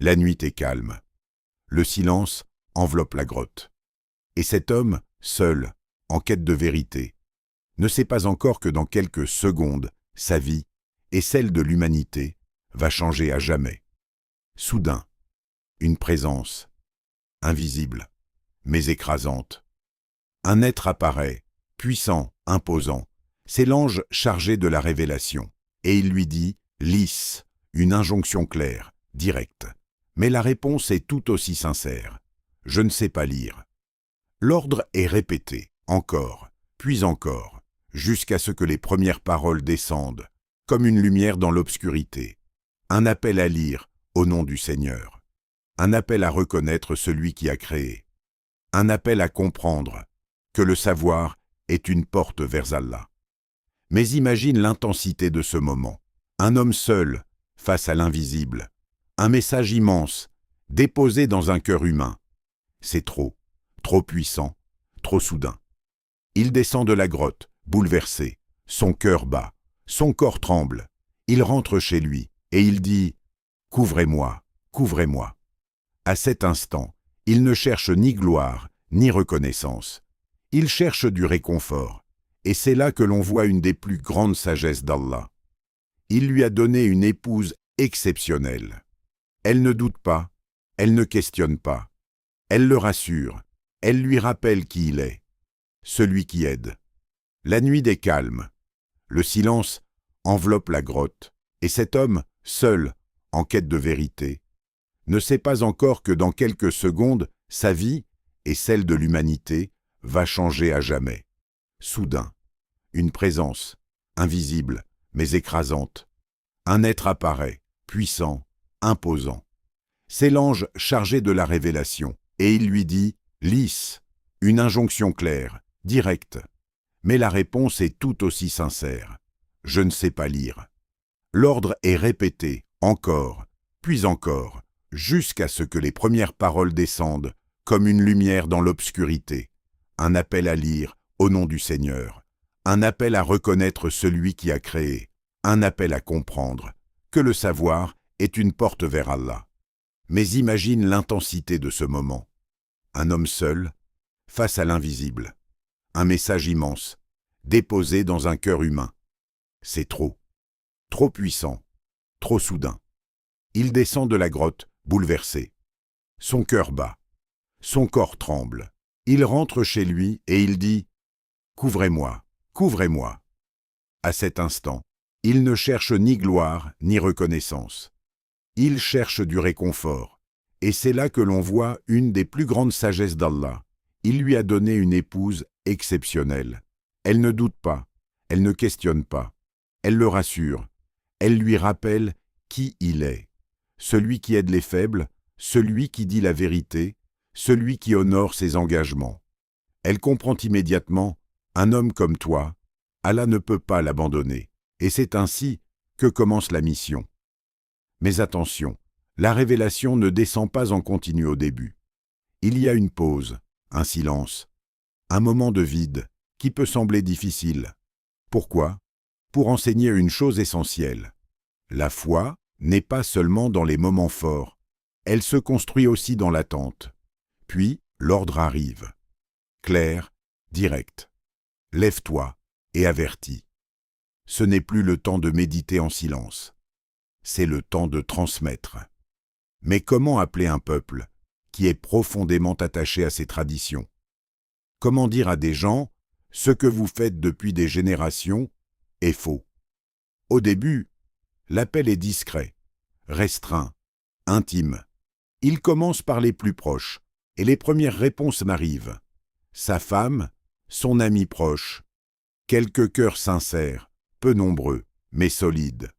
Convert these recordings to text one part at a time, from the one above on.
La nuit est calme. Le silence enveloppe la grotte. Et cet homme, seul, en quête de vérité, ne sait pas encore que dans quelques secondes, sa vie et celle de l'humanité va changer à jamais. Soudain, une présence, invisible, mais écrasante. Un être apparaît, puissant, imposant. C'est l'ange chargé de la révélation. Et il lui dit, lisse, une injonction claire, directe. Mais la réponse est tout aussi sincère. Je ne sais pas lire. L'ordre est répété, encore, puis encore, jusqu'à ce que les premières paroles descendent, comme une lumière dans l'obscurité. Un appel à lire, au nom du Seigneur. Un appel à reconnaître celui qui a créé. Un appel à comprendre que le savoir est une porte vers Allah. Mais imagine l'intensité de ce moment. Un homme seul, face à l'invisible. Un message immense, déposé dans un cœur humain. C'est trop puissant, trop soudain. Il descend de la grotte, bouleversé. Son cœur bat, son corps tremble. Il rentre chez lui et il dit « Couvrez-moi, couvrez-moi ». À cet instant, il ne cherche ni gloire, ni reconnaissance. Il cherche du réconfort. Et c'est là que l'on voit une des plus grandes sagesses d'Allah. Il lui a donné une épouse exceptionnelle. Elle ne doute pas, elle ne questionne pas. Elle le rassure, elle lui rappelle qui il est, celui qui aide. La nuit est calme. Le silence enveloppe la grotte. Et cet homme, seul, en quête de vérité, ne sait pas encore que dans quelques secondes, sa vie et celle de l'humanité va changer à jamais. Soudain, une présence, invisible, mais écrasante. Un être apparaît, puissant, imposant. C'est l'ange chargé de la révélation, et il lui dit « lisse », une injonction claire, directe. Mais la réponse est tout aussi sincère. Je ne sais pas lire. L'ordre est répété, encore, puis encore, jusqu'à ce que les premières paroles descendent, comme une lumière dans l'obscurité. Un appel à lire, au nom du Seigneur. Un appel à reconnaître celui qui a créé. Un appel à comprendre que le savoir est une porte vers Allah. Mais imagine l'intensité de ce moment. Un homme seul, face à l'invisible. Un message immense, déposé dans un cœur humain. C'est trop puissant, trop soudain. Il descend de la grotte, bouleversé. Son cœur bat, son corps tremble. Il rentre chez lui et il dit « Couvrez-moi, couvrez-moi ». À cet instant, il ne cherche ni gloire ni reconnaissance. Il cherche du réconfort. Et c'est là que l'on voit une des plus grandes sagesses d'Allah. Il lui a donné une épouse exceptionnelle. Elle ne doute pas, elle ne questionne pas. Elle le rassure. Elle lui rappelle qui il est. Celui qui aide les faibles, celui qui dit la vérité, celui qui honore ses engagements. Elle comprend immédiatement, un homme comme toi, Allah ne peut pas l'abandonner. Et c'est ainsi que commence la mission. Mais attention, la révélation ne descend pas en continu au début. Il y a une pause, un silence, un moment de vide qui peut sembler difficile. Pourquoi ? Pour enseigner une chose essentielle. La foi n'est pas seulement dans les moments forts, elle se construit aussi dans l'attente. Puis, l'ordre arrive. Clair, direct. Lève-toi et avertis. Ce n'est plus le temps de méditer en silence. C'est le temps de transmettre. Mais comment appeler un peuple qui est profondément attaché à ses traditions? Comment dire à des gens « ce que vous faites depuis des générations est faux ». Au début, l'appel est discret, restreint, intime. Il commence par les plus proches, et les premières réponses m'arrivent. Sa femme, son ami proche, quelques cœurs sincères, peu nombreux, mais solides.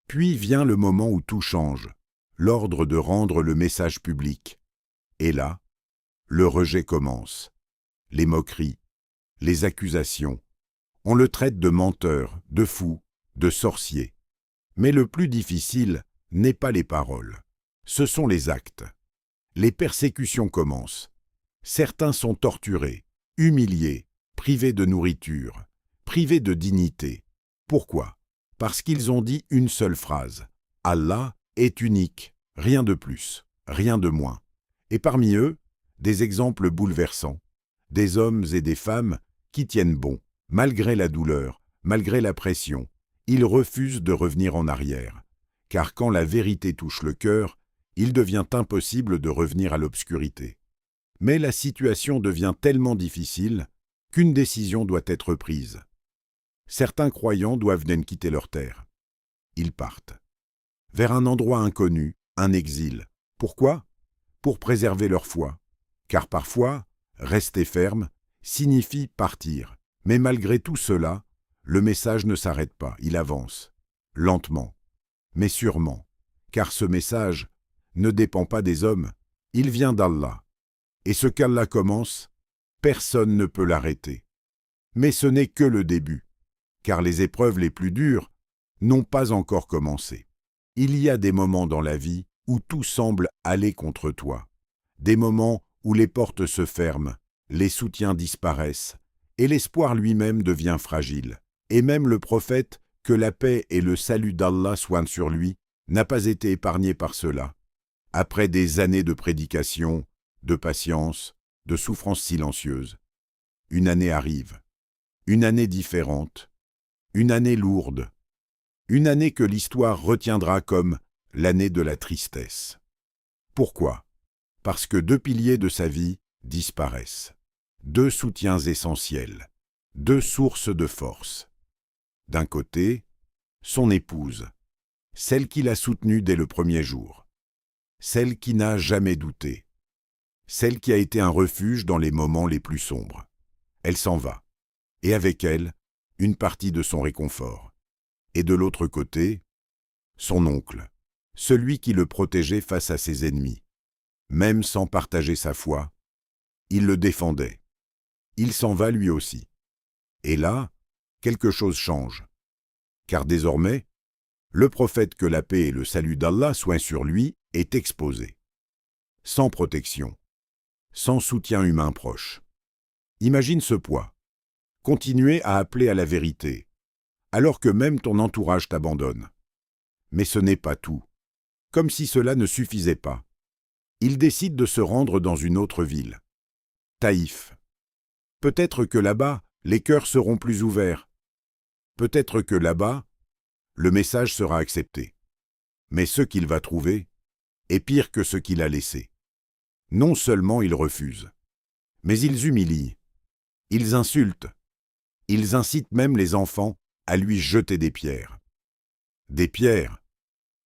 Puis vient le moment où tout change, l'ordre de rendre le message public. Et là, le rejet commence. Les moqueries, les accusations. On le traite de menteur, de fou, de sorcier. Mais le plus difficile n'est pas les paroles, ce sont les actes. Les persécutions commencent. Certains sont torturés, humiliés, privés de nourriture, privés de dignité. Pourquoi ? Parce qu'ils ont dit une seule phrase. Allah est unique, Rien de plus, rien de moins. Et parmi eux, des exemples bouleversants, des hommes et des femmes qui tiennent bon, malgré la douleur, malgré la pression. Ils refusent de revenir en arrière, car quand la vérité touche le cœur, il devient impossible de revenir à l'obscurité. Mais la situation devient tellement difficile qu'une décision doit être prise. Certains croyants doivent même quitter leur terre. Ils partent vers un endroit inconnu, un exil. Pourquoi? Pour préserver leur foi. Car parfois, rester ferme signifie partir. Mais malgré tout cela, le message ne s'arrête pas, il avance. Lentement, mais sûrement. Car ce message ne dépend pas des hommes, il vient d'Allah. Et ce qu'Allah commence, personne ne peut l'arrêter. Mais ce n'est que le début, car les épreuves les plus dures n'ont pas encore commencé. Il y a des moments dans la vie où tout semble aller contre toi, des moments où les portes se ferment, les soutiens disparaissent, et l'espoir lui-même devient fragile. Et même le prophète, que la paix et le salut d'Allah soient sur lui, n'a pas été épargné par cela. Après des années de prédication, de patience, de souffrance silencieuse, une année arrive, une année différente, une année lourde, une année que l'histoire retiendra comme l'année de la tristesse. Pourquoi? Parce que 2 piliers de sa vie disparaissent, 2 soutiens essentiels, 2 sources de force. D'un côté, son épouse, celle qui l'a soutenue dès le premier jour, celle qui n'a jamais douté, celle qui a été un refuge dans les moments les plus sombres. Elle s'en va, et avec elle, une partie de son réconfort. Et de l'autre côté, son oncle, celui qui le protégeait face à ses ennemis. Même sans partager sa foi, il le défendait. Il s'en va lui aussi. Et là, quelque chose change. Car désormais, le prophète que la paix et le salut d'Allah soient sur lui est exposé. Sans protection, sans soutien humain proche. Imagine ce poids. Continuer à appeler à la vérité, alors que même ton entourage t'abandonne. Mais ce n'est pas tout. Comme si cela ne suffisait pas. Il décide de se rendre dans une autre ville. Taïf. Peut-être que là-bas, les cœurs seront plus ouverts. Peut-être que là-bas, le message sera accepté. Mais ce qu'il va trouver est pire que ce qu'il a laissé. Non seulement ils refusent, mais ils humilient, ils insultent, ils incitent même les enfants à lui jeter des pierres. Des pierres,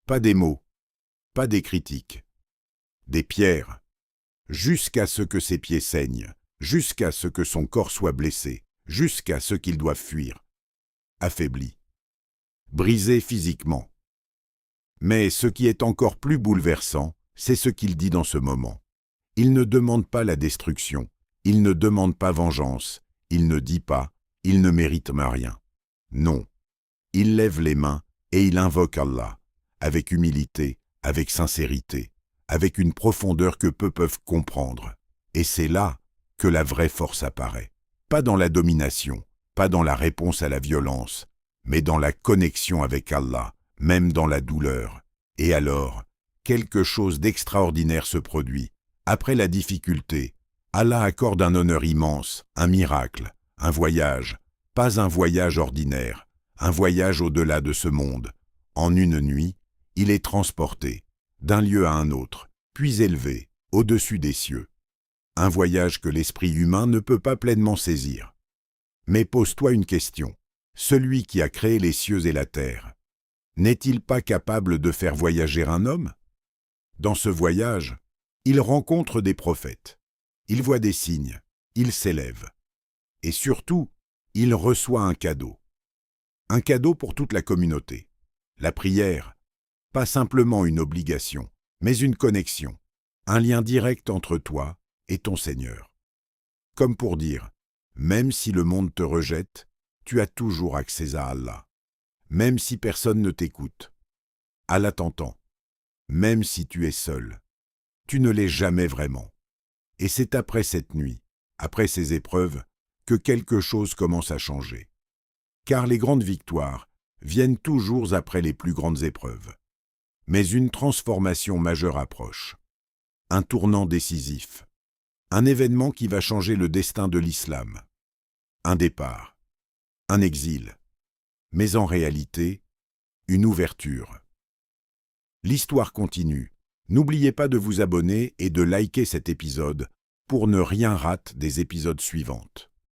pas des mots, pas des critiques. Des pierres, jusqu'à ce que ses pieds saignent, jusqu'à ce que son corps soit blessé, jusqu'à ce qu'il doive fuir. Affaibli, brisé physiquement. Mais ce qui est encore plus bouleversant, c'est ce qu'il dit dans ce moment. Il ne demande pas la destruction, il ne demande pas vengeance, il ne dit pas « il ne mérite rien ». Non, il lève les mains et il invoque Allah, avec humilité, avec sincérité, avec une profondeur que peu peuvent comprendre. Et c'est là que la vraie force apparaît. Pas dans la domination, pas dans la réponse à la violence, mais dans la connexion avec Allah, même dans la douleur. Et alors, quelque chose d'extraordinaire se produit. Après la difficulté, Allah accorde un honneur immense, un miracle, un voyage, pas un voyage ordinaire, un voyage au-delà de ce monde. En une nuit, il est transporté, d'un lieu à un autre, puis élevé, au-dessus des cieux. Un voyage que l'esprit humain ne peut pas pleinement saisir. Mais pose-toi une question. Celui qui a créé les cieux et la terre, n'est-il pas capable de faire voyager un homme? Dans ce voyage, il rencontre des prophètes, il voit des signes, il s'élève. Et surtout, il reçoit un cadeau. Un cadeau pour toute la communauté. La prière, pas simplement une obligation, mais une connexion, un lien direct entre toi et ton Seigneur. Comme pour dire, même si le monde te rejette, tu as toujours accès à Allah. Même si personne ne t'écoute, Allah t'entend. Même si tu es seul, tu ne l'es jamais vraiment. Et c'est après cette nuit, après ces épreuves, que quelque chose commence à changer. Car les grandes victoires viennent toujours après les plus grandes épreuves. Mais une transformation majeure approche. Un tournant décisif. Un événement qui va changer le destin de l'islam. Un départ. Un exil. Mais en réalité, une ouverture. L'histoire continue. N'oubliez pas de vous abonner et de liker cet épisode pour ne rien rater des épisodes suivants.